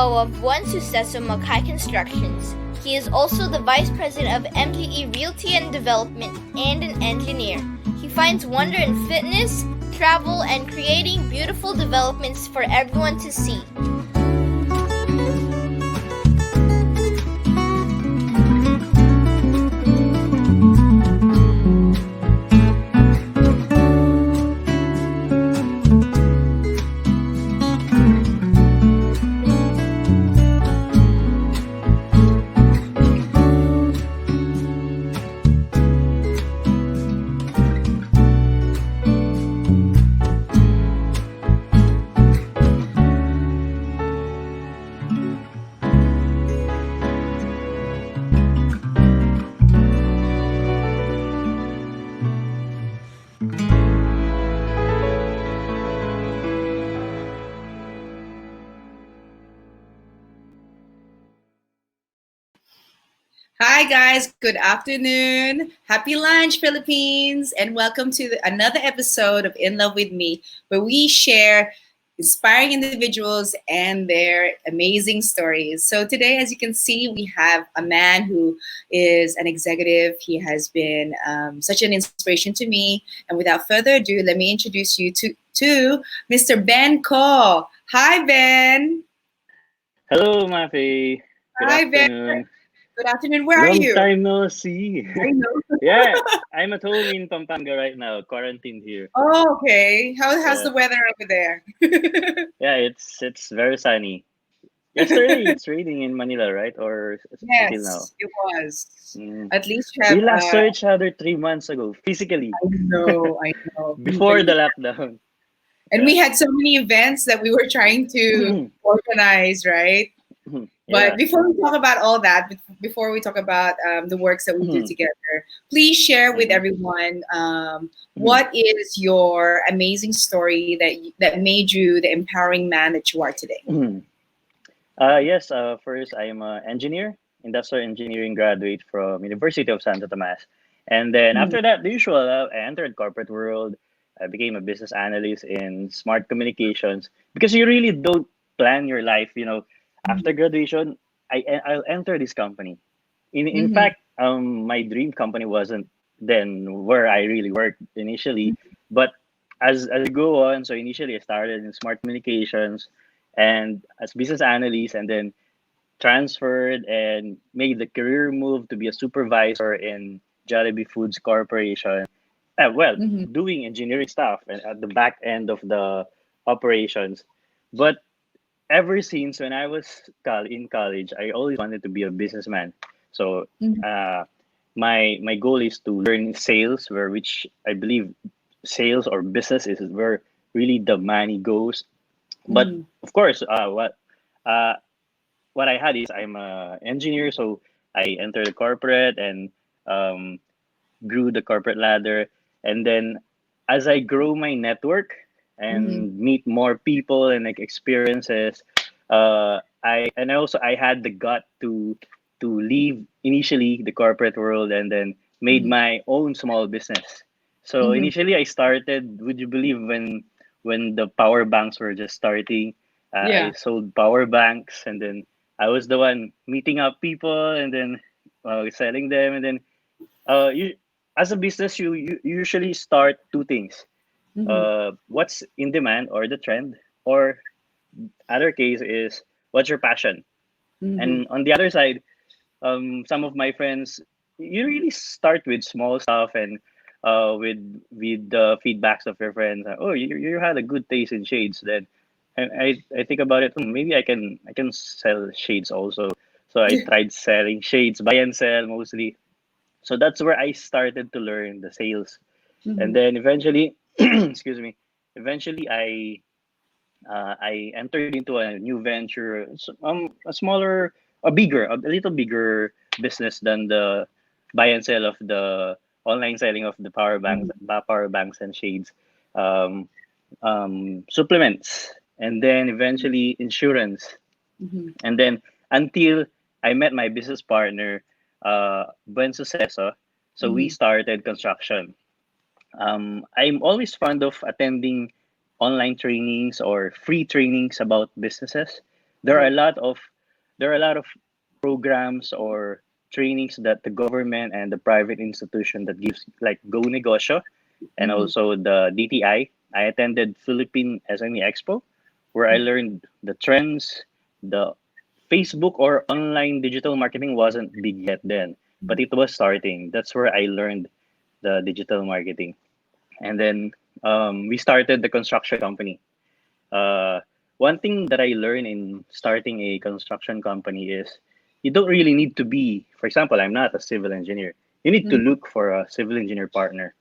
CEO of One Sucesso Makai Constructions. He is also the Vice President of MGE Realty and Development and an engineer. He finds wonder in fitness, travel, and creating beautiful developments for everyone to see. Hi guys, good afternoon. Happy lunch, Philippines, and welcome to another episode of In Love with Me, where we share inspiring individuals and their amazing stories. So today, as you can see, we have a man who is an executive. He has been such an inspiration to me. And without further ado, let me introduce you to Mr. Ben Ko. Hi, Ben. Hello, Mafae. Good Hi, Ben. afternoon. Good afternoon. Where are Long you? time no see. I know. Yeah, I'm at home in Pampanga right now, quarantined here. Oh, okay. How's Yeah, the weather over there? yeah, it's very sunny. Yesterday it's raining in Manila, right? Or until now. Yes, it was. Mm. At least you We have. last searched other 3 months ago, physically, I know. before the lockdown. And Yeah. we had so many events that we were trying to organize, right? But Yeah. before we talk about all that, before we talk about the works that we do together, please share with everyone what is your amazing story that made you the empowering man that you are today. Yes, first I'm an engineer, industrial engineering graduate from University of Santo Tomas. And then Mm, after that, the usual, I entered corporate world. I became a business analyst in smart communications because you really don't plan your life. mm, After graduation, I'll enter this company. In mhm, fact, my dream company wasn't then where I really worked initially, but as I go on, so initially I started in smart communications and as business analyst, and then transferred and made the career move to be a supervisor in Jollibee Foods Corporation. Well, mhm, doing engineering stuff and at the back end of the operations. But ever since when I was in college, I always wanted to be a businessman. So mhm, uh, my goal is to learn sales, where which I believe sales or business is where really the money goes. But mhm, of course, uh, what I had is I'm a engineer, so I entered the corporate and um, grew the corporate ladder. And then as I grow my network mhm, and meet more people and like experiences, I had the gut to leave initially the corporate world and then made mhm, my own small business. So mhm. initially I started, would you believe, when the power banks were just starting, I Yeah. sold power banks, and then I was the one meeting up people and then selling them, and then you as a business you usually start two things: Mhm, what's in demand or the trend, or other case is what's your passion. mhm, And on the other side, some of my friends, you really start with small stuff and with the feedbacks of your friends. Oh, you had a good taste in shades. Then and I think about it. Maybe I can sell shades also. So I tried selling shades, buy and sell mostly. So that's where I started to learn the sales, and mhm, then eventually, excuse me, eventually I entered into a new venture, a smaller, a little bigger business than the buy and sell of the online selling of the mhm, power banks and shades, um, supplements, and then eventually insurance, mhm, and then until I met my business partner, Buen Suceso, so we mhm, started construction. I'm always fond of attending online trainings or free trainings about businesses. there are a lot of there are a lot of programs or trainings that the government and the private institution that gives, like Go Negosyo and Mm-hmm. also the DTI. I attended Philippine SME Expo, where I learned the trends. The Facebook or online digital marketing wasn't big yet then, but it was starting. That's where I learned the digital marketing. And then we started the construction company. Uh, One thing that I learned in starting a construction company is you don't really need to be, for example, I'm not a civil engineer. You need to look for a civil engineer partner,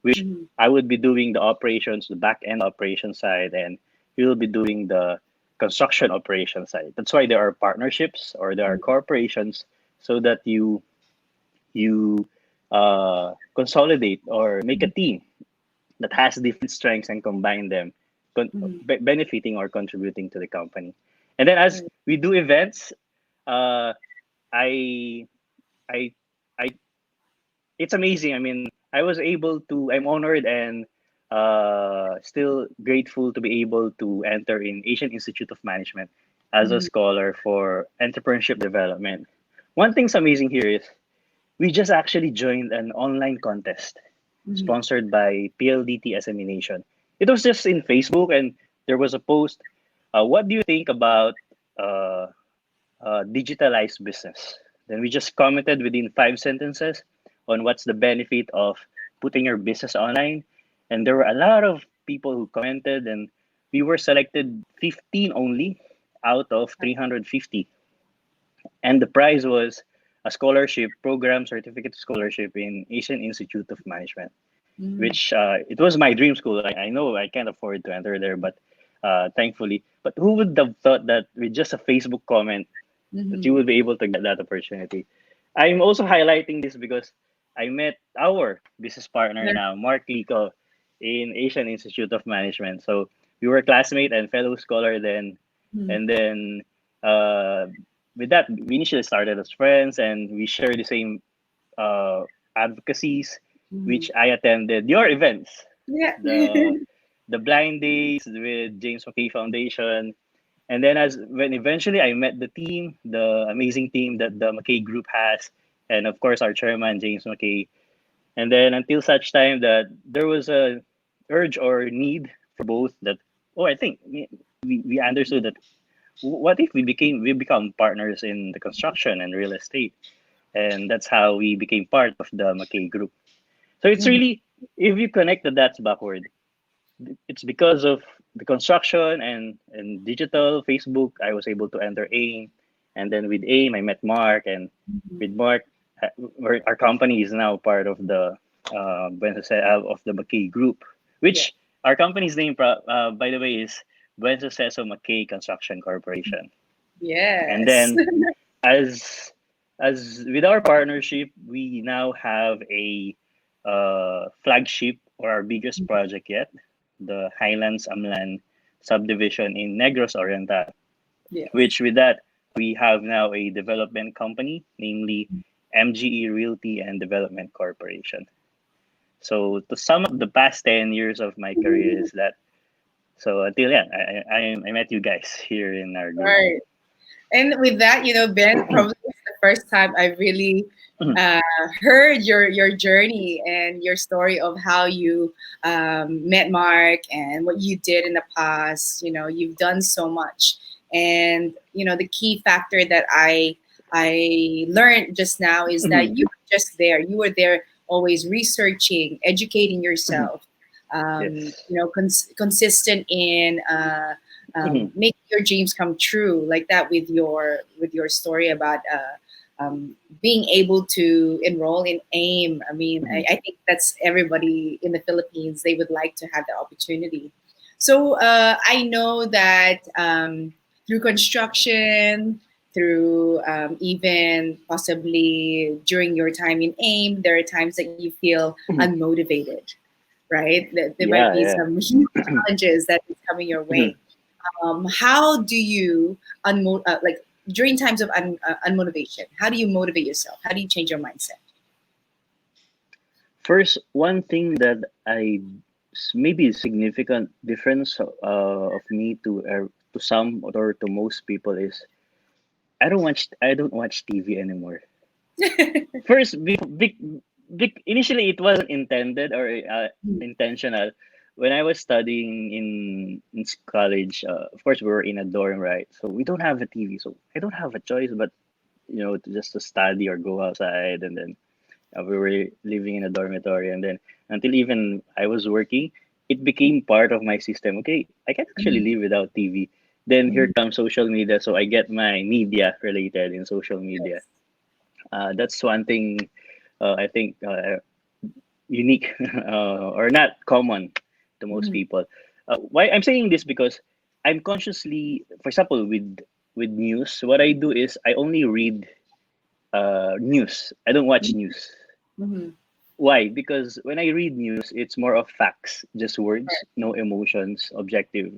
which Mm-hmm. I would be doing the operations, the back end operation side, and you will be doing the construction operation side. That's why there are partnerships or there are corporations so that you consolidate or make a team that has different strengths and combine them, Mm-hmm. benefiting or contributing to the company. And then as we do events, uh, I, I, I, it's amazing. I mean, I was able to. I'm honored and still grateful to be able to enter in Asian Institute of Management as a Mm-hmm. scholar for entrepreneurship development. One thing's amazing here is we just actually joined an online contest Mm-hmm. sponsored by PLDT SME Nation. It was just in Facebook, and there was a post. What do you think about uh, digitalized business? Then we just commented within 5 sentences on what's the benefit of putting your business online. And there were a lot of people who commented, and we were selected 15 only out of 350. And the prize was a scholarship program, certificate scholarship in Asian Institute of Management, Mm-hmm. which it was my dream school. I know I can't afford to enter there, but thankfully. But who would have thought that with just a Facebook comment that you Mm-hmm. will be able to get that opportunity? I'm also highlighting this because I met our business partner now, Mark Lico, in Asian Institute of Management. So we were classmate and fellow scholar then, Mm-hmm. and then uh, with that we initially started as friends, and we share the same uh, advocacies, Mm-hmm. which I attended your events, Yeah. the the blind days with James McKay Foundation, and then as when eventually I met the team, the amazing team that the McKay Group has, and of course our chairman James McKay, and then until such time that there was a urge or need for both that. Oh, I think we understood that what if we become partners in the construction and real estate, and that's how we became part of the McKay Group. So it's Mhm. really, if you connect the dots backward, it's because of the construction and digital Facebook. I was able to enter AIM, and then with AIM, I met Mark, and with Mark, our company is now part of the of the McKay Group, Yeah. which our company's name, by the way, is Buensuceso McKay Construction Corporation. And Yes. then as as with our partnership, we now have a flagship or our biggest project yet, the Highlands Amlan subdivision in Negros Oriental. Yes. Which with that we have now a development company, namely MGE Realty and Development Corporation. So to sum up the past 10 years of my career is that, so until then I met you guys here in our group. Right. And with that, Ben, probably it's the first time I really uh, heard your journey and your story of how you met Mark and what you did in the past. You've done so much, and the key factor that I learned just now is that you were just there. You were there, always researching, educating yourself. Yes. Consistent in. Make your dreams come true, like that with your story about being able to enroll in AIM. I mean, I think that's everybody in the Philippines. They would like to have the opportunity. So I know that through construction, through even possibly during your time in AIM, there are times that you feel unmotivated, right? There might Yeah, be yeah. some huge challenges that is coming your way. How do you like during times of unmotivation? How do you motivate yourself? How do you change your mindset? First, one thing that maybe a significant difference of me to to some or to most people is I don't watch TV anymore. First, initially it wasn't intended or intentional. When I was studying in college, of course we were in a dorm, right? So we don't have a TV, so I don't have a choice but just to study or go outside, and then we were living in a dormitory, and then until even I was working, it became part of my system. Okay, I can actually live without TV. Then here Mhm. comes social media, so I get my media related in social media. Yes. That's one thing I think unique or not common to most Mhm. people. Why I'm saying this because I'm consciously, for example, with news, what I do is I only read news. I don't watch news. Mhm. Why? Because when I read news, it's more of facts, just words, Right. no emotions, objective.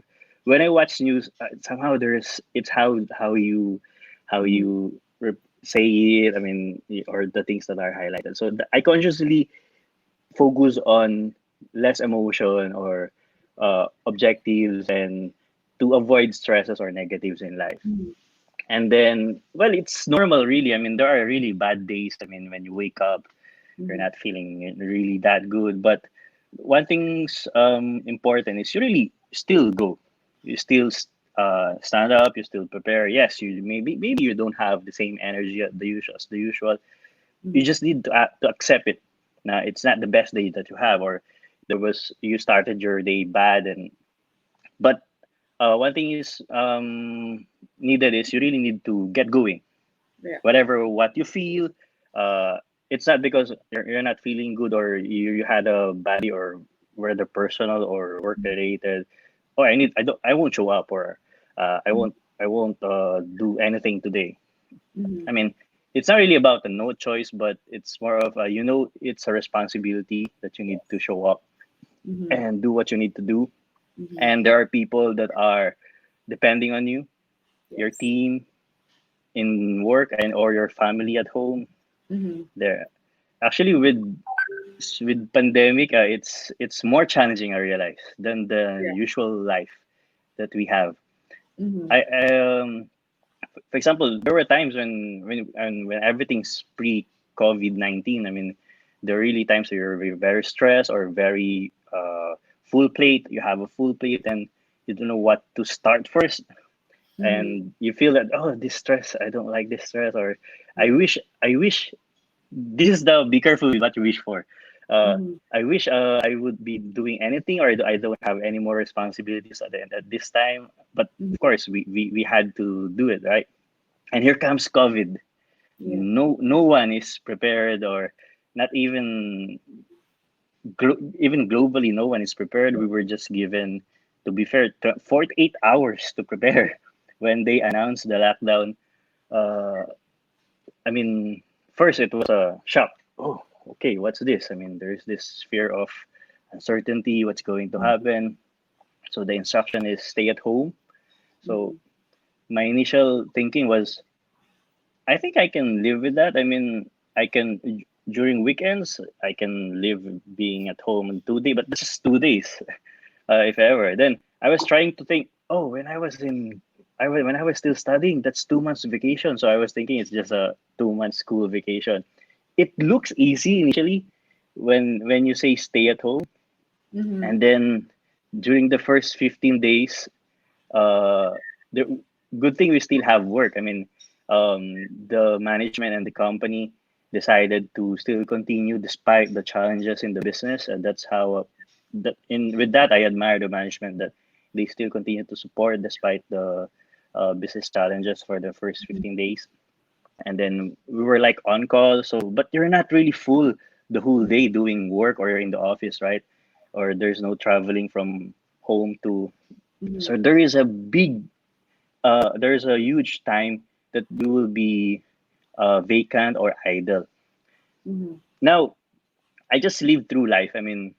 When I watch news, somehow it's how Mhm. you say it. I mean, or the things that are highlighted. So I consciously focus on less emotion or objectives, and to avoid stresses or negatives in life. Mhm. And then, well, it's normal, really. I mean, there are really bad days. I mean, when you wake up you're Mhm. not feeling really that good. But one thing's important is you really still go. You still stand up. You still prepare. Yes, you maybe you don't have the same energy as the usual. You Mhm. just need to accept it. Now it's not the best day that you have, or you started your day bad, and but one thing is needed is you really need to get going Yeah. whatever what you feel. uh it's not because you're not feeling good, or you had a bad day, or whether personal or work related. Oh, I won't show up, or Mhm. I won't do anything today. Mhm. I mean, it's not really about a no choice, but it's more of it's a responsibility that you need Yes. to show up Mhm. and do what you need to do. Mhm. And there are people that are depending on you, your Yes. team in work, and or your family at home. Mhm. There actually with pandemic, it's more challenging, I realize, than the Yeah. usual life that we have. Mhm. I For example, there were times when everything's pre COVID-19. I mean, there are really times where you're very stressed or very full plate. You have a full plate and you don't know what to start first, Mhm. and you feel that, oh, this stress, I don't like this stress, or Yeah. I wish this is the be careful with what you wish for. Mhm. I wish I would be doing anything, or I don't have any more responsibilities at this time. But of Mhm. course, we had to do it, right? And here comes COVID. Yeah. No one is prepared, or not even even globally, no one is prepared. We were just given, to be fair, 48 hours to Yeah. prepare when they announced the lockdown. Uh, I mean, first it was a shock. Oh, okay, what's this? I mean, there's this fear of uncertainty, what's going to Mhm. happen. So the instruction is stay at home. So Mhm. my initial thinking was, I think I can live with that. I mean, I can during weekends I can live being at home in 2 days, but this is 2 days, if ever. Then I was trying to think. Oh, when I was still studying, that's 2 months vacation. So I was thinking it's just a 2 month school vacation. It looks easy initially when you say stay at home, Mhm. and then during the first 15 days, uh the good thing we still have work. I mean, the management and the company decided to still continue despite the challenges in the business, and that's how that in with that I admire the management that they still continue to support despite the business challenges for the first 15 days. And then we were like on call, so but you're not really full the whole day doing work, or you're in the office, right? Or there's no traveling from home to, Mhm. so there's a huge time that we will be vacant or idle. Mhm. Now I just live through life. I mean,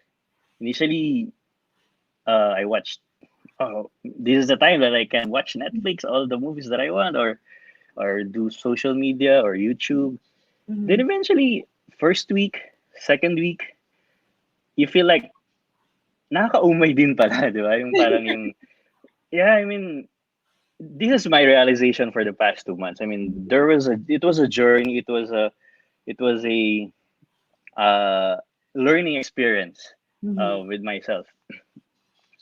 initially I watched, oh, this is the time that I can watch Netflix, all the movies that I want, or do social media or YouTube. Then Mhm. eventually, first week, second week, you feel like nakakaumay din pala, di ba? Yung parang yung, yeah, I mean, this is my realization for the past 2 months. I mean, it was a journey. It was a uh, learning experience Mhm. with myself.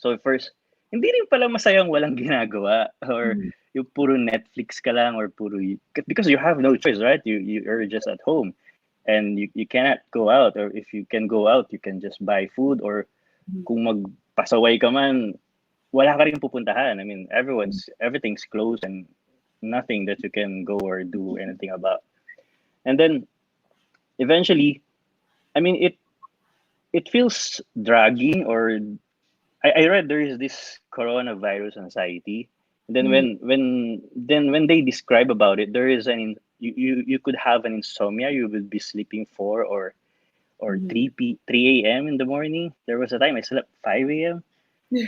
So first, hindi rin pala masayang walang ginagawa or Mhm. yung puro Netflix ka lang or because you have no choice, right? You're just at home and you cannot go out, or if you can go out, you can just buy food, or Mhm. kung magpasaway ka man, wala ka rin pupuntahan. I mean, everything's closed and nothing that you can go or do anything about. And then eventually, I mean, it feels dragging, or I read there is this coronavirus anxiety. And then Mhm. when they describe about it, there is you could have an insomnia. You would be sleeping 4 or Mhm. 3 a.m. in the morning. There was a time I slept 5 a.m.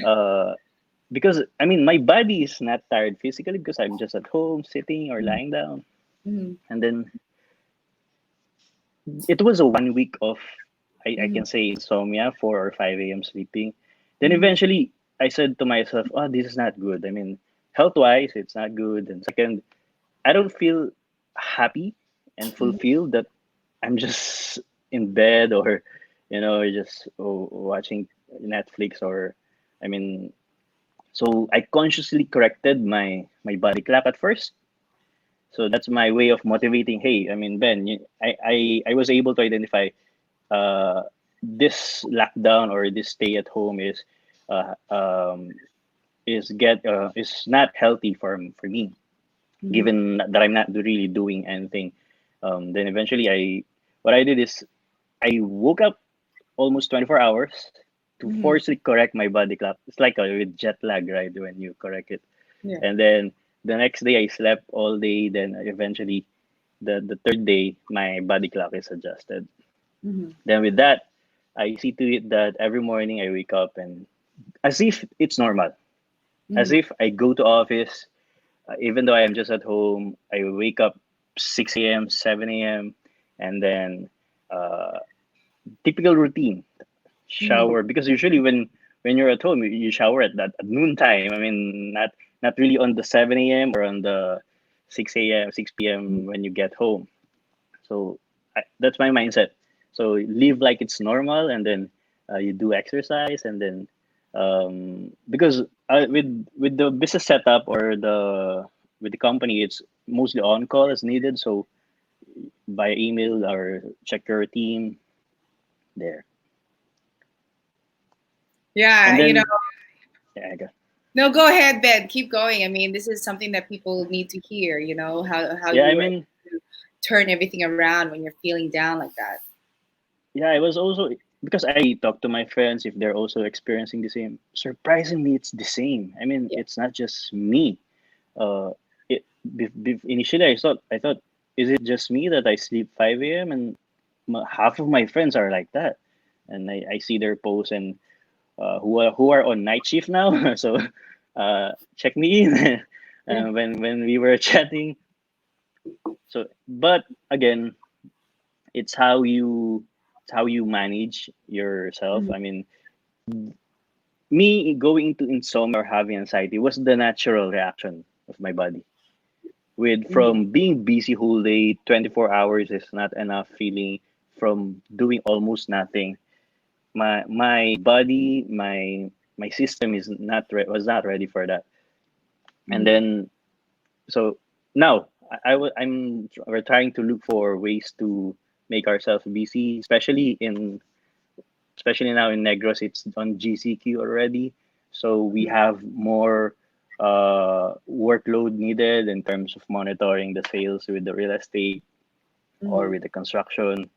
Uh, because I mean my body is not tired physically because I'm just at home sitting or Mhm. lying down. Mhm. And then it was a 1 week of I Mhm. can say insomnia, 4 or 5 a.m. sleeping. Then Mhm. eventually I said to myself, oh, this is not good. I mean, health wise, it's not good. And second, I don't feel happy and Mhm. fulfilled that I'm just in bed, or just watching Netflix, or I mean, so I consciously corrected my body clock at first. So that's my way of motivating. Hey, I mean, Ben, I was able to identify uh, this lockdown or this stay at home uh, um, is not healthy for me, Mhm. given that I'm not really doing anything. Then eventually what I did is I woke up almost 24 hours to Mhm. forcefully correct my body clock. It's like with jet lag, right? When you correct it. Yeah. And then the next day I slept all day. Then eventually the third day my body clock is adjusted. Mhm. Then with that, I see to it that every morning I wake up and as if it's normal, as Mhm. if I go to office, even though I am just at home. I wake up 6 a.m., 7 a.m., and then uh, typical routine Mhm. shower, because usually when you're at home you shower at noon time. I mean, not really on the 7 a.m. or on the 6 a.m., 6 p.m. when you get home. So that's my mindset. So live like it's normal, and then you do exercise, and then because with the business setup or the with the company, it's mostly on call as needed. So by email or check your team there, Yeah, and you know, then yeah, I guess. no, go ahead, Ben. Keep going. I mean, this is something that people need to hear, you know, how Yeah, you I were able mean, to turn everything around when you're feeling down like that. yeah, I was also because I talked to my friends if they're also experiencing the same. Surprisingly, it's the same. I mean, Yeah. it's not just me. Uh, Initially I thought, is it just me that I sleep 5 a.m. and half of my friends are like that, and I see their posts and who are on night shift now. So check me in Yeah. when we were chatting. So, but again, it's how you manage yourself. Mhm. I mean, me going into insomnia or having anxiety was the natural reaction of my body. With Mhm. from being busy whole day, 24 hours is not enough feeling, from doing almost nothing. My body, my system was not ready for that. And Mhm. then so now we're trying to look for ways to make ourselves busy, especially now in Negros, it's on GCQ already. So we Mhm. have more workload needed in terms of monitoring the sales with the real estate or Mhm. with the construction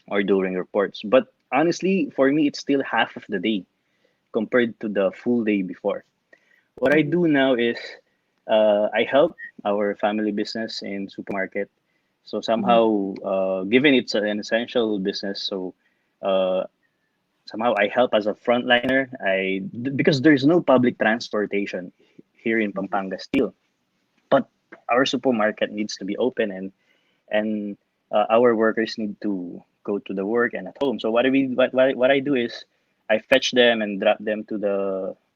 or doing reports. But honestly, for me, it's still half of the day compared to the full day before. What I Mhm. do now is I help our family business in supermarket. So Mhm. somehow, given it's an essential business, so uh, somehow I help as a frontliner. Because there's no public transportation here in Pampanga still, but our supermarket needs to be open, and our workers need to go to the work and at home. So what I do is I fetch them and drop them to the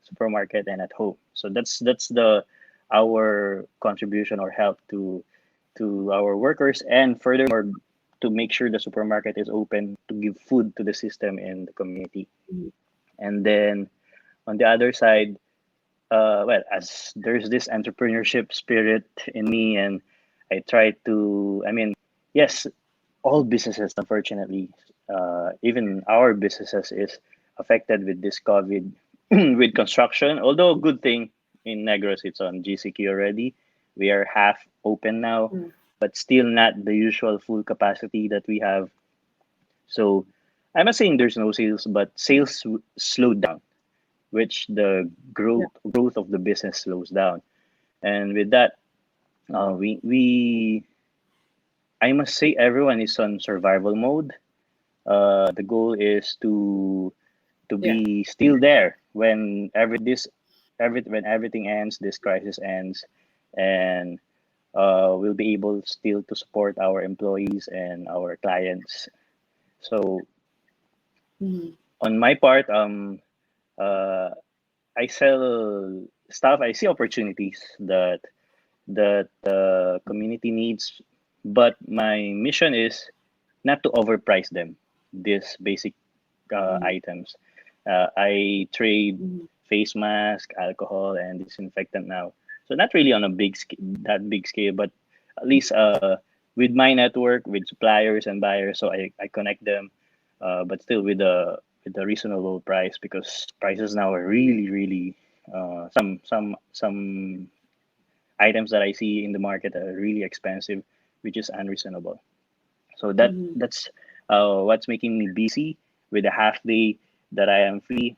supermarket and at home. So that's the our contribution or help to our workers, and furthermore to make sure the supermarket is open to give food to the system in the community. Mhm. And then on the other side, well, as there's this entrepreneurship spirit in me, and I try to, I mean, yes, all businesses, unfortunately, even our businesses is affected with this COVID with construction. Although a good thing in Negros, it's on GCQ already. We are half open now, Mhm. but still not the usual full capacity that we have. So I'm not saying there's no sales, but sales slowed down, which the Yeah. growth of the business slows down. And with that, we I must say everyone is on survival mode. The goal is to Yeah. be still there when when everything ends, this crisis ends, and we'll be able still to support our employees and our clients. So Mhm. on my part, uh, I sell stuff. I see opportunities that the community needs, but my mission is not to overprice them. These basic Mhm. items. I trade Mhm. face mask, alcohol, and disinfectant now. So not really on a that big scale, but at least with my network, with suppliers and buyers, so I connect them, but still with a reasonable price, because prices now are really some items that I see in the market are really expensive, which is unreasonable. So Mhm. that's what's making me busy with a half day that I am free.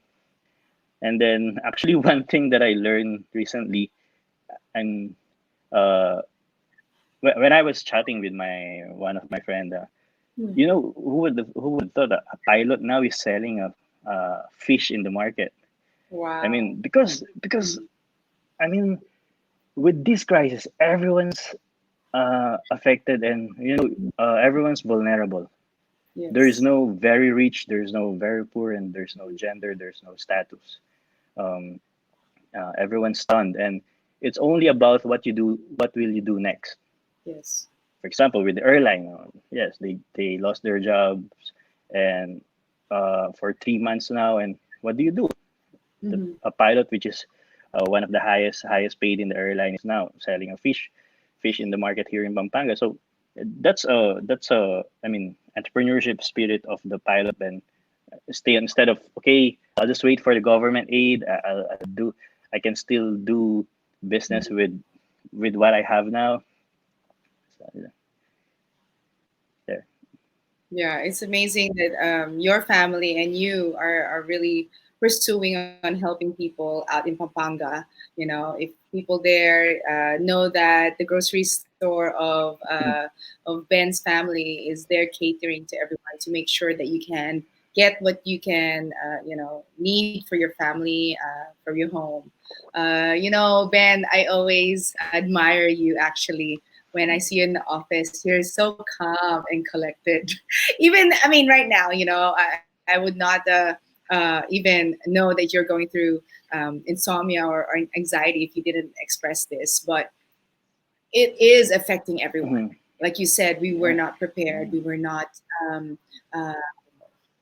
And then actually one thing that I learned recently, and uh, when I was chatting with my one of my friend, Mhm. you know, who would thought that a pilot now is selling a fish in the market? I Wow. mean, because Mhm. I mean, with this crisis, everyone's affected, and everyone's vulnerable. There is Yes. no very rich, there's no very poor, and there's no gender, there's no status. Um, Everyone's stunned, and it's only about what you do. What will you do next? Yes. For example, with the airline, yes, they lost their jobs, and for 3 months now. And what do you do? Mhm. A pilot, which is one of the highest paid in the airline, is now selling a fish in the market here in Pampanga. So that's a I mean entrepreneurship spirit of the pilot. And stay instead of, okay, I'll just wait for the government aid. I can still do business Mhm. with what I have now. So, yeah, there. Yeah, it's amazing that your family and you are really pursuing on helping people out in Pampanga. You know, if people there know that the grocery store of Ben's family is there catering to everyone to make sure that you can get what you can, need for your family, for your home. Ben, I always admire you actually when I see you in the office. You're so calm and collected. Even, I mean, right now, I would not even know that you're going through insomnia or anxiety if you didn't express this. But it is affecting everyone. Mhm. Like you said, we were Yeah. not prepared. Mhm. We were not uh,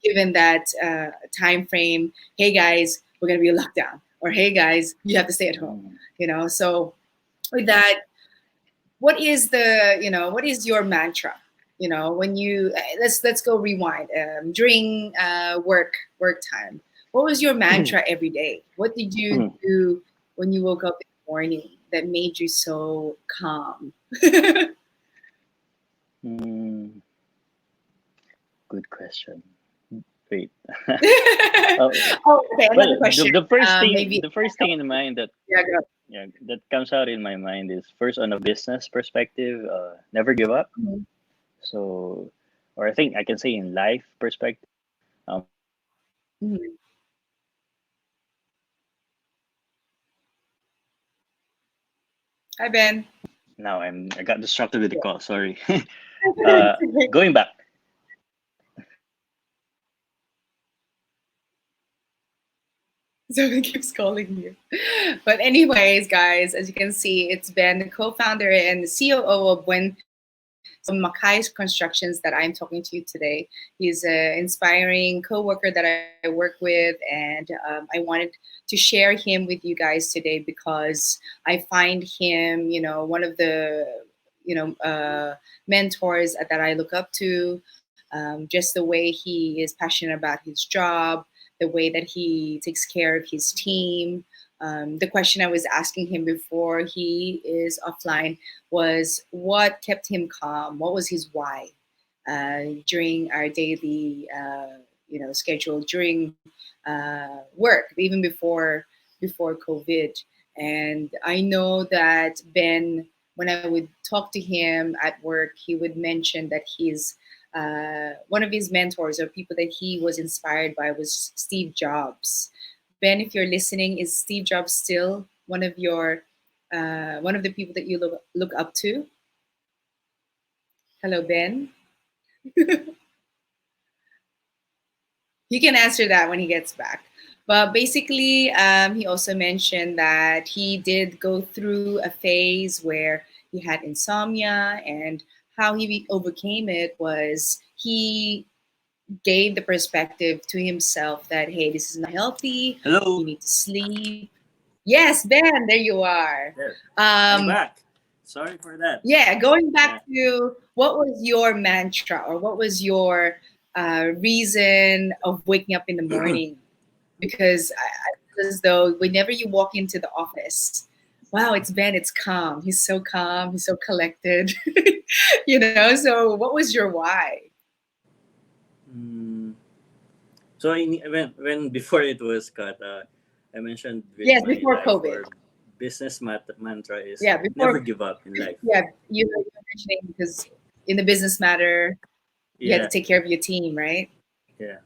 given that time frame. Hey guys, we're going to be locked down, or hey guys, you have to stay at home. Mhm. So with that, what is your mantra, when you let's go rewind, during work time, what was your mantra every day? What did you Mhm. do when you woke up in the morning that made you so calm? Mm, good question. Wait. Oh, okay, another Well, question. Maybe. the first thing in mind that Yeah, go. yeah that comes out in my mind is, first, on a business perspective, never give up. Mhm. So, or I think I can say in life perspective, Mhm. Hi, Ben. now I got distracted with the Yeah. call. Sorry. uh, Going back. So it keeps calling you. But anyways, guys, as you can see, it's Ben, the co-founder and the COO of When Makai's Constructions that I'm talking to you today. He's an inspiring co-worker that I work with, and I wanted to share him with you guys today because I find him, one of the, mentors that I look up to. Just the way he is passionate about his job, the way that he takes care of his team. The question I was asking him before he is offline was what kept him calm? What was his why during our daily, schedule during work, even before COVID? And I know that Ben, when I would talk to him at work, he would mention that he's one of his mentors or people that he was inspired by was Steve Jobs. Ben, if you're listening, is Steve Jobs still one of the people that you look up to? Hello, Ben. You can answer that when he gets back. But basically, he also mentioned that he did go through a phase where he had insomnia, and how he overcame it was he gave the perspective to himself that, hey, this is not healthy. You Hello. need to sleep. Yes, Ben, there you are. There. I'm Um, back. Sorry for that. yeah, going back Yeah. to what was your mantra or what was your reason of waking up in the morning? Because I feel as though whenever you walk into the office, wow, it's Ben, it's calm. He's so calm, he's so collected. So what was your why? Mm, so when before it was cut, I mentioned with Yes, my before life COVID. or mantra is Yeah, never before. give up in life. Yeah, you were mentioning because in the business matter, you had to Yeah, take care of your team, right? yeah.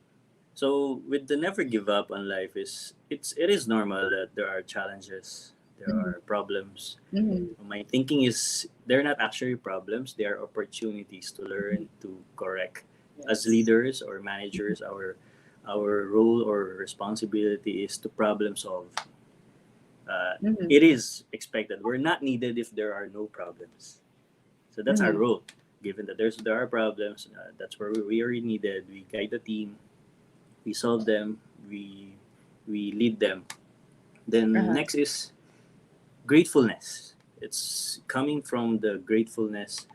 So with the never give up on life it is normal that there are challenges, there Mm-hmm. are problems. Mm-hmm. My thinking is they're not actually problems; they are opportunities to learn, to correct. As Yes. leaders or managers, our role or responsibility is to problem solve. Mm-hmm. It is expected. We're not needed if there are no problems. So that's our Mm-hmm. role. Given that there are problems, that's where we are needed. We guide the team, we solve them, we we lead them. Then Uh-huh. next is gratefulness. It's coming from the gratefulness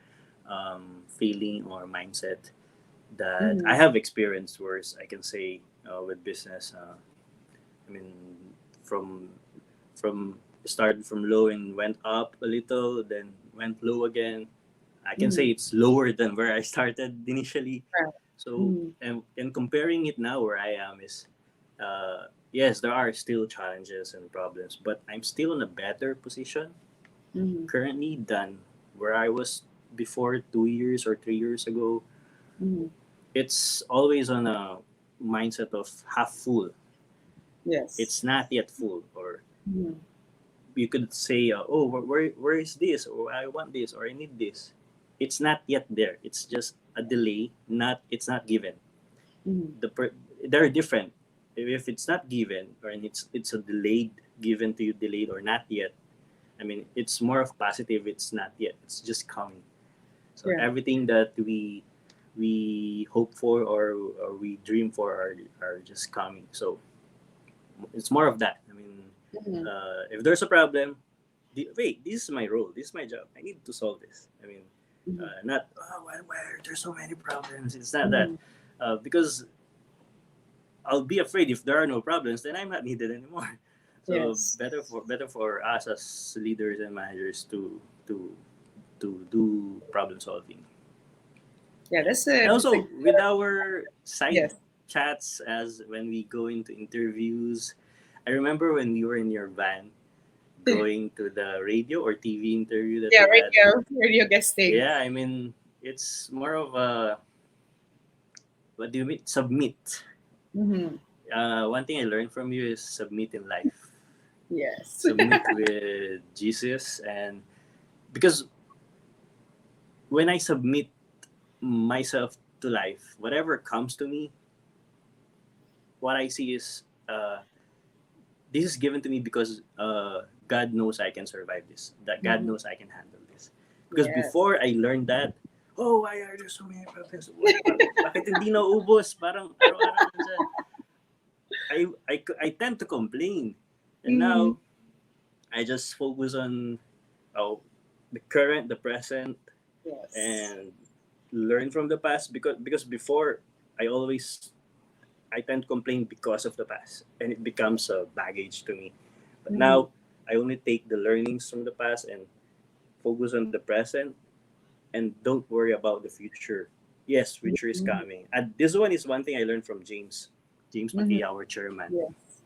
feeling or mindset that I Mm-hmm. have experienced worse. I can say with business. I mean, from from started from low and went up a little, then went low again. I can say Mm-hmm. it's lower than where I started initially. Right. So, Mm-hmm. and comparing it now where I am is, yes, there are still challenges and problems, but I'm still in a better position Mm-hmm. currently than where I was before 2 years or 3 years ago. Mm-hmm. It's always on a mindset of half full. Yes. It's not yet full, or Mm-hmm. you could say, oh, where is this? Or I want this, or I need this. It's not yet there. It's just a delay. It's not given. Mm-hmm. They're different. If it's not given, or it's a delayed, given to you delayed or not yet. I mean, it's more of positive. It's not yet. It's just coming. So Yeah. everything that we hope for or we dream for are just coming. So it's more of that. I mean, Mm-hmm. if there's a problem, wait, this is my role. This is my job. I need to solve this. I mean, Mm-hmm. not why are there so many problems? It's not that Mm-hmm. because I'll be afraid if there are no problems, then I'm not needed anymore. So Yes. better for us as leaders and managers to do problem solving. Yeah, Yeah, that's a and that's a also with our side yes. chats as when we go into interviews, I remember when we were in your van going to the radio or TV interview that Yeah, we had. radio guesting. Yeah, I mean it's more of a what do you mean submit. Mm-hmm. One thing I learned from you is submit in life. Yes. Submit with Jesus, and because when I submit myself to life, whatever comes to me, what I see is this is given to me because God knows I can survive this. That God knows I can handle this. Because Yes. before I learned that, oh, why are there so many problems? Bakit hindi naubos? Parang araw-araw nandyan. I tend to complain. And now, I just focus on the current, the present, Yes. and learn from the past. Because before, I tend to complain because of the past, and it becomes a baggage to me. But now, I only take the learnings from the past and focus on the present, and don't worry about the future. Yes, future is coming. And this one is one thing I learned from James Mafae, our chairman. Yes.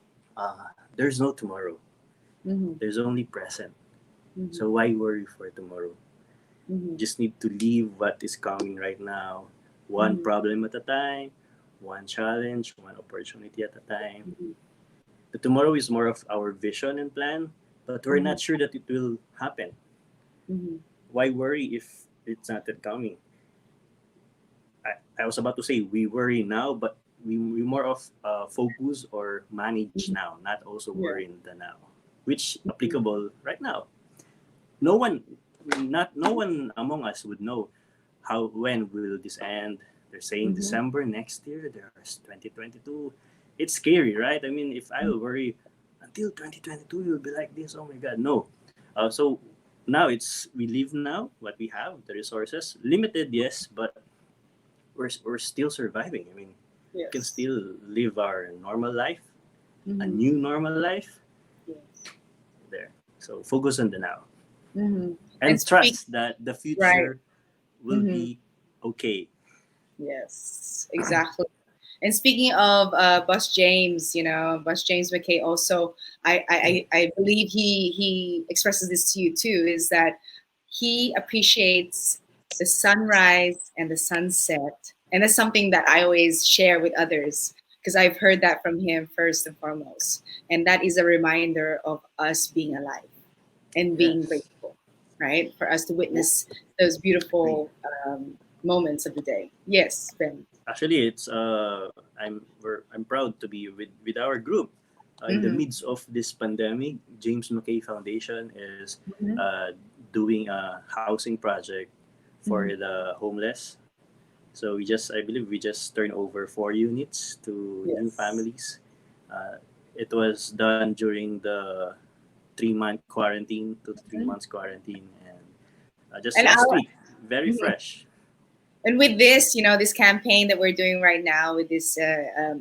There's no tomorrow. Mm-hmm. There's only present. Mm-hmm. So why worry for tomorrow? Mm-hmm. Just need to live what is coming right now, one problem at a time, one challenge, one opportunity at a time. The tomorrow is more of our vision and plan, but we're not sure that it will happen. Why worry if it's not yet coming? I was about to say we worry now, but we more of focus or manage now, not also worry in the now, which applicable right now. No one, no one among us would know when will this end. They're saying December next year. There's 2022. It's scary, right? I mean, if I will worry until 2022, you'll be like this. Oh my God, no. So now we live now. What we have, the resources, limited, yes, but we're still surviving. I mean, we can still live our normal life, a new normal life. There. So focus on the now. And trust that the future will be okay. Yes, exactly. And speaking of Bus James, Bus James McKay also, I believe he expresses this to you too, is that he appreciates the sunrise and the sunset. And that's something that I always share with others because I've heard that from him first and foremost. And that is a reminder of us being alive and being grateful, right? For us to witness those beautiful moments of the day. Yes, Ben. Actually, I'm proud to be with our group in the midst of this pandemic. James McKay Foundation is doing a housing project for the homeless. So I believe we just turned over 4 units to new families. It was done during the 3-month quarantine, 2 to 3 months quarantine, and just And last week, very fresh. And with this, this campaign that we're doing right now with this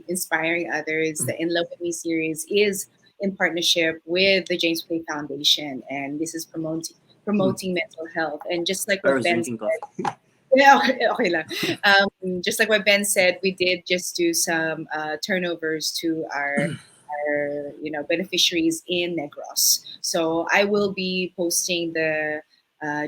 Inspiring Others, the In Love With Me series is in partnership with the James Clay Foundation. And this is promoting mental health. And just like I what was Ben drinking coffee. yeah, okay lang. Just like what Ben said, we did just do some turnovers to our beneficiaries in Negros. So I will be posting the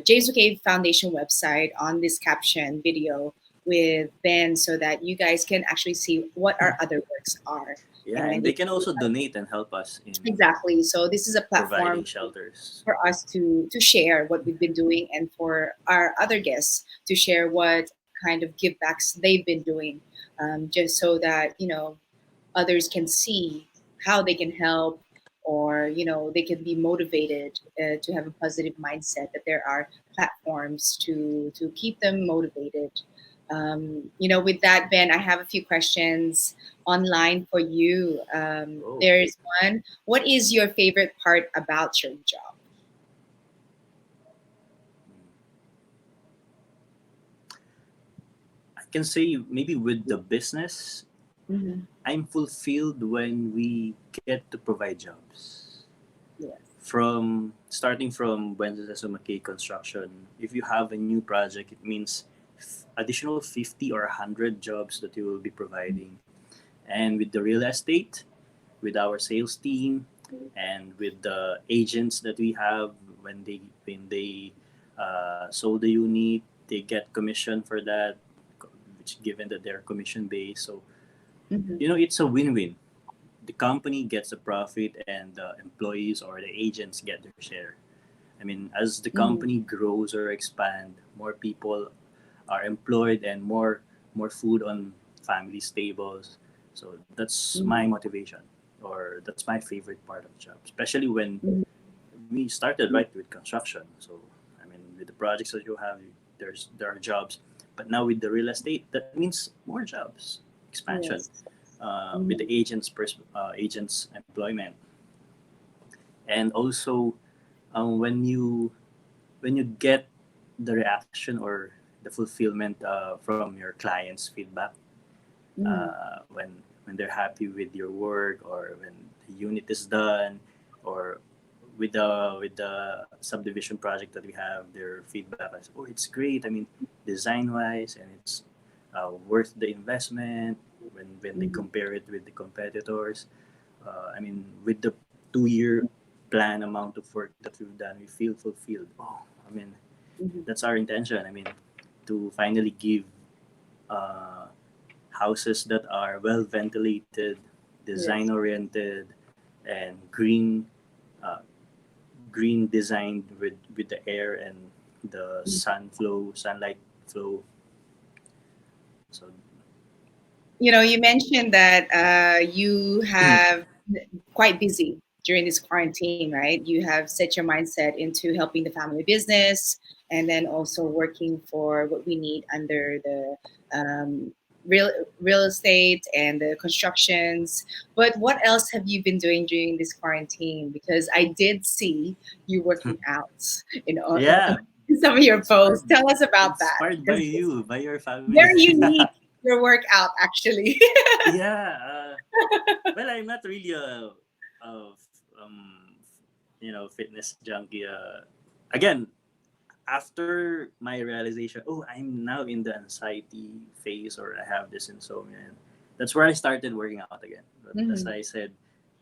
James McCabe Foundation website on this caption video with Ben so that you guys can actually see what our other works are. Yeah, and they can also donate and help us in exactly. So this is a platform providing shelters for us to share what we've been doing and for our other guests to share what kind of givebacks they've been doing, just so that others can see how they can help, or they can be motivated to have a positive mindset, that there are platforms to keep them motivated. With that, Ben, I have a few questions online for you. There's one. What is your favorite part about your job? I can say maybe with the business, I'm fulfilled when we get to provide jobs. Yes. Starting from Buenos Aires construction, if you have a new project, it means additional 50 or 100 jobs that you will be providing. And with the real estate, with our sales team, and with the agents that we have, when they sold the unit, they get commission for that, which given that they're commission based. So it's a win-win. The company gets a profit, and the employees or the agents get their share. I mean, as the company grows or expand, more people are employed and more food on family tables. So that's my motivation or that's my favorite part of the job, especially when Mhm. we started right with construction. So I mean, with the projects that you have, there are jobs, but now with the real estate, that means more jobs, expansion. Yes. With the Mhm. agents employment, and also when you get the reaction or the fulfillment from your clients' feedback, Mhm. when they're happy with your work, or when the unit is done, or with the subdivision project that we have, their feedback is, oh, it's great. I mean, design wise, and it's worth the investment when they Mhm. compare it with the competitors. I mean, with the 2 year plan amount of work that we've done, we feel fulfilled. Oh, I mean, Mhm. that's our intention. I mean, to finally give uh, houses that are well ventilated, design Yes. oriented, and uh, green designed with the air and the sunlight flow. So You mentioned that you have quite busy during this quarantine, right? You have set your mindset into helping the family business and then also working for what we need under the real real estate and the constructions. But what else have you been doing during this quarantine? Because I did see you working out yeah, in some of your posts. inspired Tell us about that inspired by because it's you, by your family. very unique. Your workout, actually. Yeah. Well, I'm not really a fitness junkie. Again, after my realization, oh, I'm now in the anxiety phase, or I have this insomnia. And that's where I started working out again. But as Mhm. I said,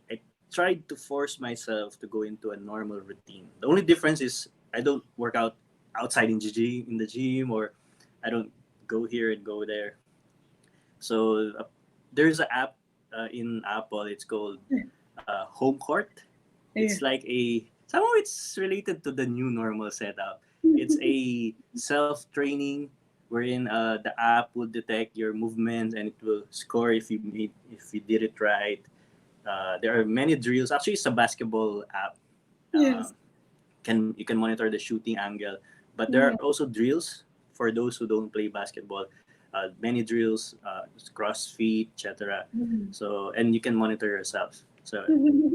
I tried to force myself to go into a normal routine. The only difference is I don't work out outside in the gym, or I don't go here and go there. So there's an app in Apple. It's called Home Court. Yeah. It's like somehow it's related to the new normal setup. It's a self training wherein the app will detect your movements and it will score if you did it right. There are many drills. Actually, it's a basketball app. Yes. Can You can monitor the shooting angle, but there are Yeah. also drills for those who don't play basketball. Many drills, CrossFit, etc. Mhm. So, and you can monitor yourself. So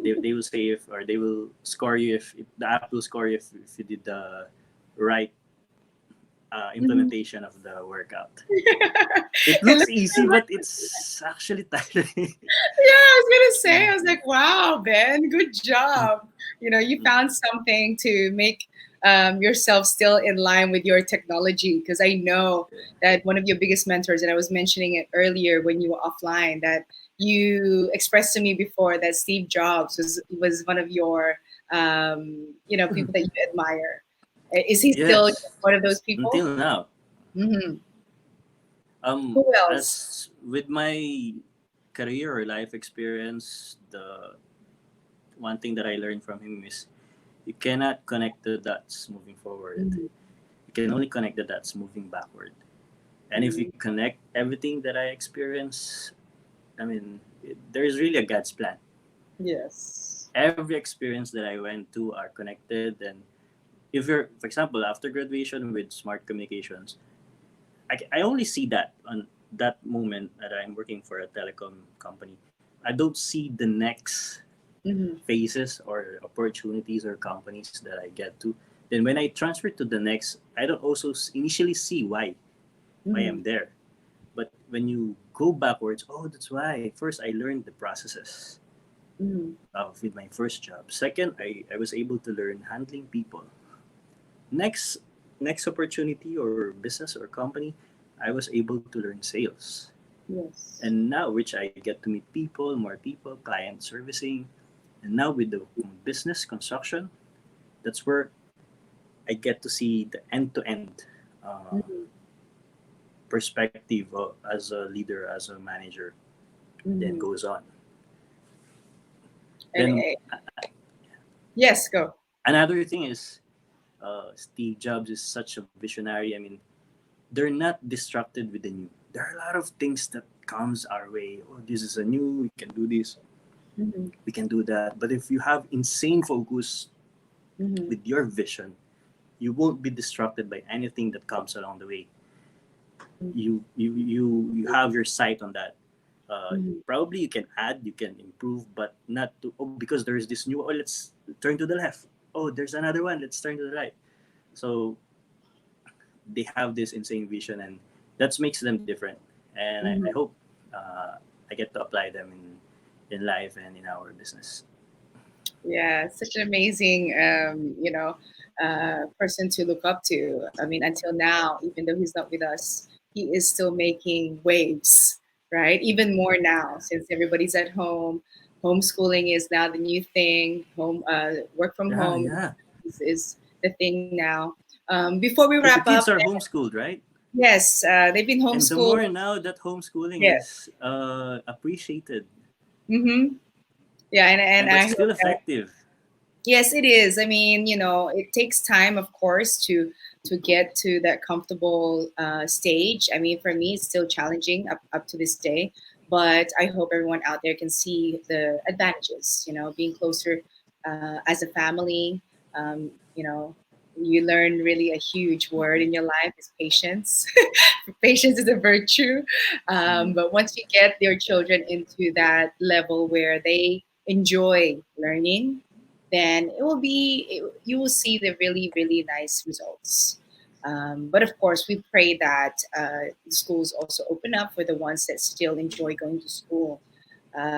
they will say if, or they will score you if the app will score you if you did the right Mhm. implementation of the workout. It It looks looks easy, like, but it's actually tiring. yeah, I was gonna say, I was like, wow, Ben, good job. You found something to make yourself still in line with your technology. Because I know that one of your biggest mentors, and I was mentioning it earlier when you were offline, that you expressed to me before that Steve Jobs was one of your people that you admire. Is he still Yes, one of those people? until now. Hmm. Who else? As with my career or life experience, the one thing that I learned from him is you cannot connect the dots moving forward. Mhm. You can only connect the dots moving backward. And if you Mhm. connect everything that I experience, I mean, there's really a God's plan. Yes. Every experience that I went to are connected. And if you're, for example, after graduation with smart communications, I only see that on that moment that I'm working for a telecom company. I don't see the next Mhm. phases or opportunities or companies that I get to. Then when I transfer to the next, I don't also initially see why I'm Mhm. there. But when you go backwards, oh, that's why. First, I learned the processes Mhm. with my first job. Second, I was able to learn handling people. Next, next opportunity or business or company, I was able to learn sales. Yes. And now, which I get to meet people, more people, client servicing, and now with the business construction, that's where I get to see the end-to-end Mhm. perspective as a leader, as a manager. Then Mhm. goes on. And Then yes, go. another thing is Steve Jobs is such a visionary. I mean, they're not distracted with the new. There are a lot of things that comes our way. Oh, this is a new. We can do this. Mm-hmm. We can do that. But if you have insane focus Mm-hmm. with your vision, you won't be distracted by anything that comes along the way. You have your sight on that. Mm-hmm. Probably you can add, you can improve, but not to, oh, because there is this new, oh, let's turn to the left. Oh, there's another one, let's turn to the right. So they have this insane vision, and that makes them different. And I Mm-hmm. hope I get to apply them in life and in our business. Yeah, such an amazing, person to look up to. I mean, until now, even though he's not with us, he is still making waves, right? Even more now, since everybody's at home. Homeschooling is now the new thing. Work from Yeah, home yeah. is the thing now. Before we And the wrap up, kids are homeschooled, right? yes, they've been And the homeschooled. more now that homeschooling Yeah. is appreciated, Mm-hmm. Yeah, and and but I still hope that. effective. Yes, it is. I mean, it takes time, of course, to get to that comfortable stage. I mean, for me, it's still challenging up to this day, but I hope everyone out there can see the advantages. Being closer as a family. Um, you know, you learn really a huge word in your life is patience. Patience is a virtue, Mhm. but once you get your children into that level where they enjoy learning, then you will see the really really nice results. But of course, we pray that the schools also open up for the ones that still enjoy going to school.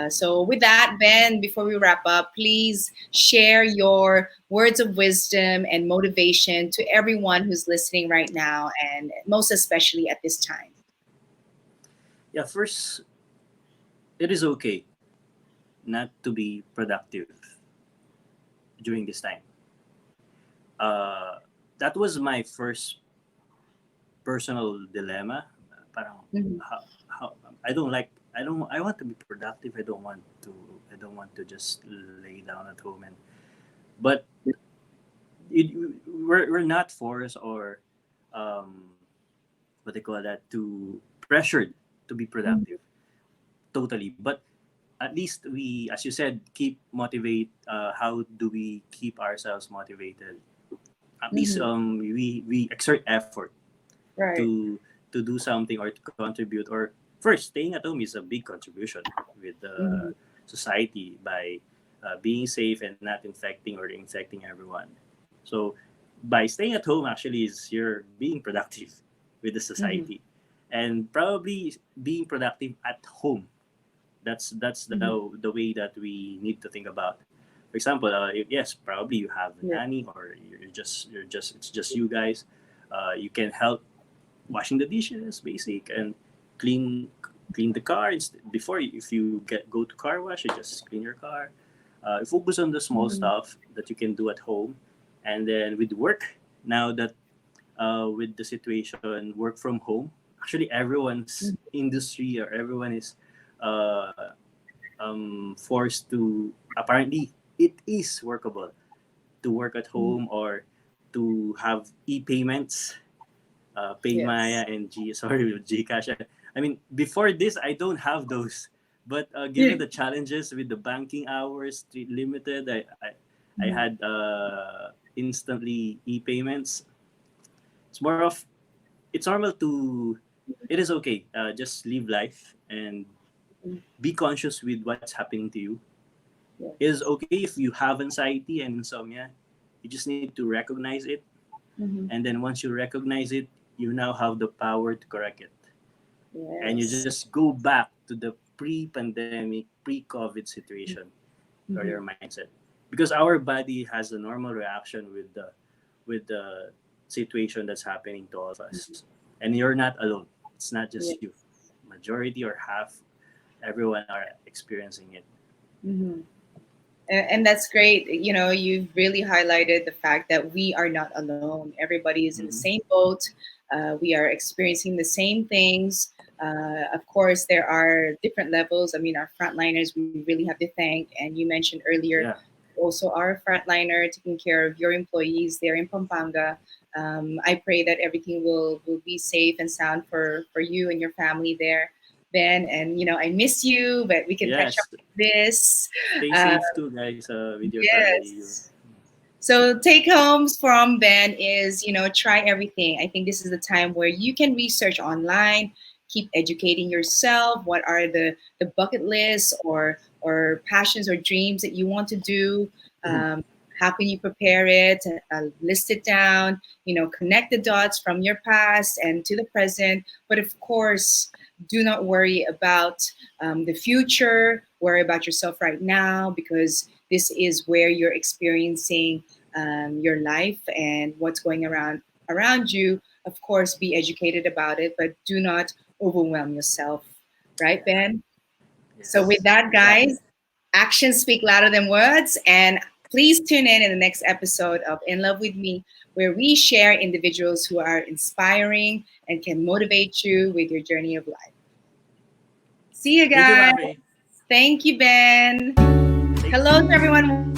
So with that, Ben, before we wrap up, please share your words of wisdom and motivation to everyone who's listening right now, and most especially at this time. Yeah, first, it is okay not to be productive during this time. Uh, that was my first personal dilemma. Parang, Mhm. how, I don't like, I want to be productive. I don't want to just lay down at home. But it, we're not forced or, um, what they call that, to pressured to be Mhm. productive totally. But at least we, as you said, keep motivate. How do we keep ourselves motivated? At least Mhm. we exert effort Right. to to do something or to contribute. Or first, staying at home is a big contribution with the Mhm. society by being safe and not infecting or infecting everyone. So by staying at home, actually, is you're being productive with the Mhm. society, and probably being productive at home. That's Mhm. the way that we need to think about. For example, yes, probably you have a Yeah. nanny, or you're just it's just you guys. You can help washing the dishes, basic, and clean clean the car. Before, if you go to car wash, you just clean your car. Focus on the small Mhm. stuff that you can do at home, and then with work, now that with the situation work from home, actually everyone's industry or everyone is uh, forced to, apparently it is workable to work at Mhm. home or to have e-payments, Yes. Paymaya and sorry, Gcash. I mean, before this, I don't have those. But Yeah. given the challenges with the banking hours limited, I Mhm. had instantly e-payments. It's more of, it's normal to, it is okay. Just live life and Mhm. be conscious with what's happening to you. It is Yes. okay if you have anxiety and insomnia. You just need to recognize it, Mhm. and then once you recognize it, you now have the power to correct it, and you Yes. just go back to the pre-pandemic, pre-COVID situation or your Mhm. mindset, because our body has a normal reaction with the situation that's happening to all of us, and you're not alone. It's not Yeah. just you. Majority or half, everyone are experiencing it. Mhm. And that's great. You've really highlighted the fact that we are not alone. Everybody is in the Mm-hmm. same boat. We are experiencing the same things. Of course, there are different levels. I mean, our frontliners, we really have to thank. And you mentioned earlier, Yeah. also our frontliner taking care of your employees there in Pampanga. I pray that everything will be safe and sound for you and your family there. Ben. And I miss you, but we can catch up Yes. with this. Stay Uh, safe too, guys, with your family. yes. So take homes from Ben is, try everything. I think this is the time where you can research online, keep educating yourself. What are the bucket lists or passions or dreams that you want to do? Um, how can you prepare it? List it down. Connect the dots from your past and to the present. But of course, do not worry about the future. Worry about yourself right now because this is where you're experiencing your life and what's going around you. Of course, be educated about it, but do not overwhelm yourself. Right, Yeah. Ben? So with Yes. that, Exactly. guys, actions speak louder than words. And please tune in the next episode of In Love with Me, where we share individuals who are inspiring and can motivate you with your journey of life. See you Thank you, guys. Mafae. Thank you, Ben. Thank Hello to everyone